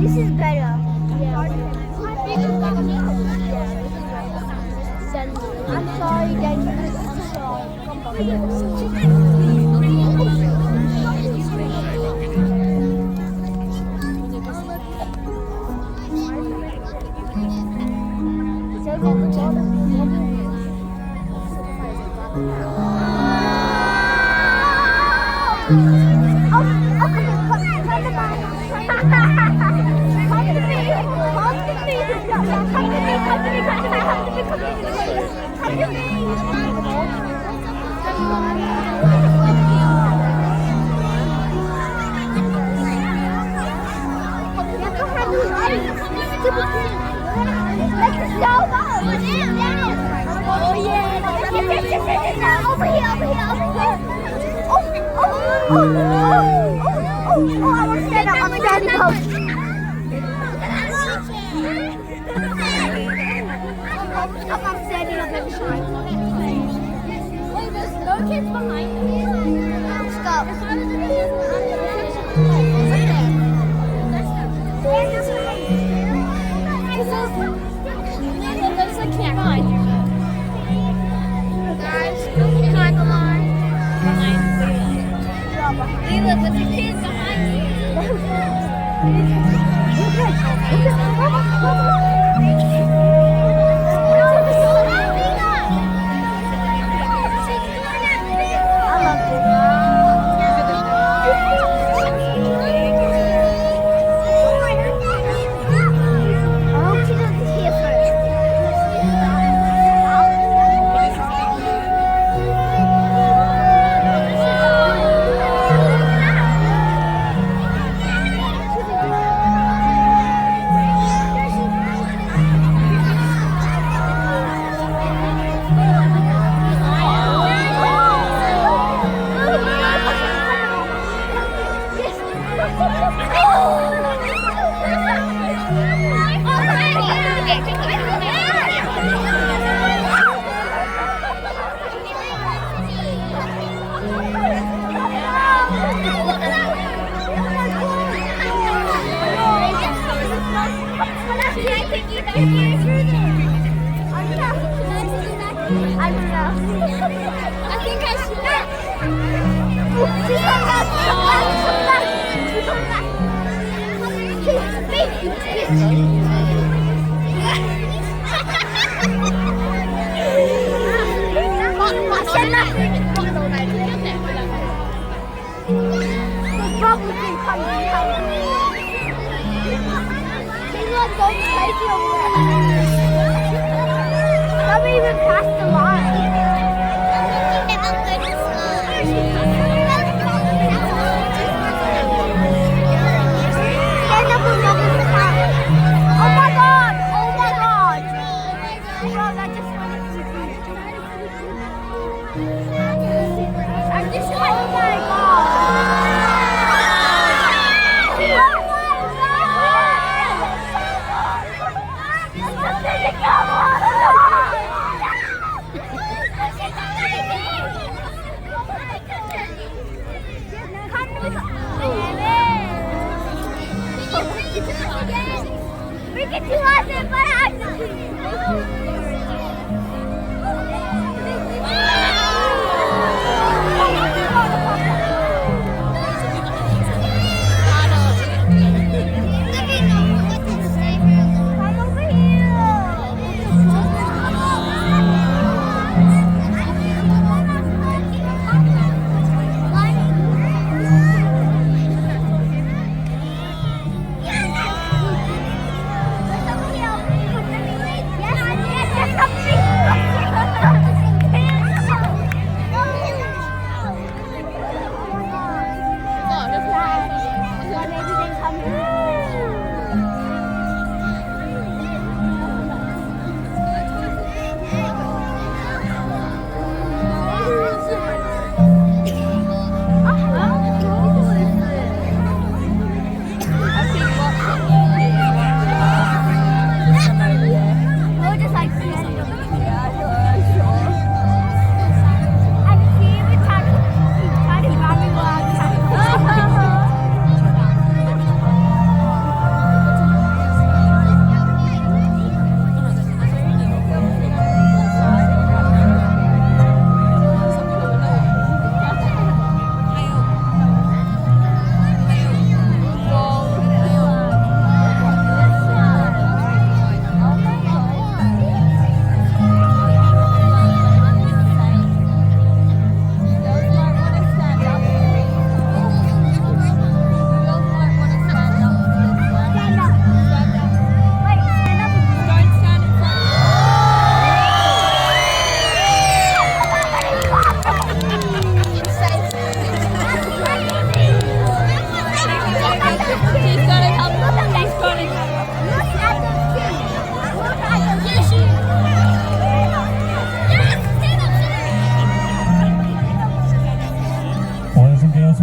This is better. I'm sorry, Daniel. I'm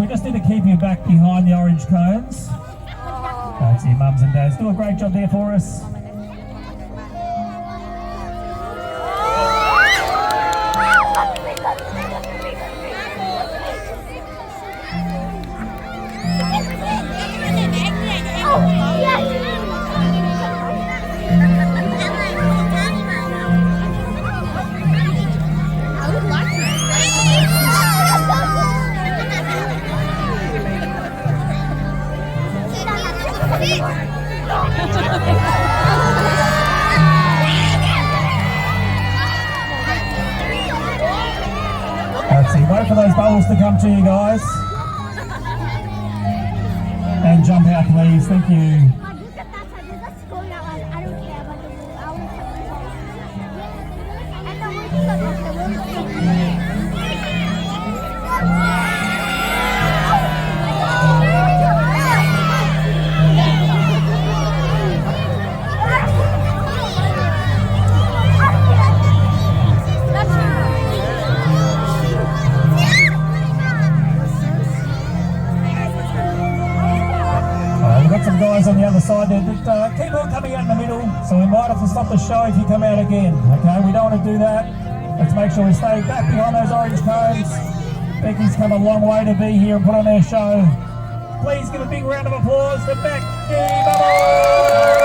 just need to keep you back behind the orange cones. That's your mums and dads. Do a great job there for us. Let's see, wait for those bubbles to come to you guys. And jump out please, thank you. Some guys on the other side there that keep on coming out in the middle, so we might have to stop the show if you come out again. Okay, we don't want to do that. Let's make sure we stay back behind those orange cones. Becky's come a long way to be here and put on our show. Please give a big round of applause to Becky Bubbles!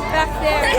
Back there.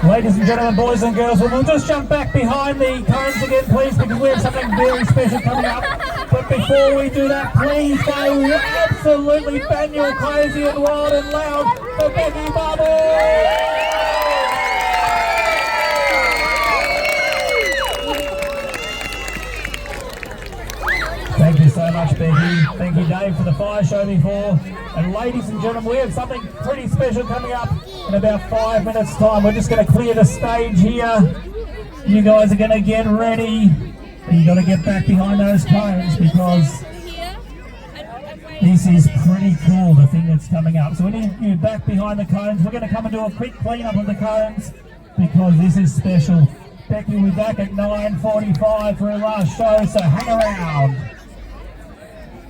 Ladies and gentlemen, boys and girls, we'll just jump back behind the cones again, please, because we have something very special coming up. But before we do that, please go absolutely Banyule crazy and wild and loud for Becky Bubbles! Thank you so much, Becky. Thank you, Dave, for the fire show before. And ladies and gentlemen, we have something pretty special coming up in about 5 minutes' time. We're just going to clear the stage here. You guys are going to get ready. You got to get back behind those cones because this is pretty cool, the thing that's coming up. So we need you back behind the cones. We're going to come and do a quick clean-up of the cones because this is special. Becky will be back at 9:45 for our last show, so hang around.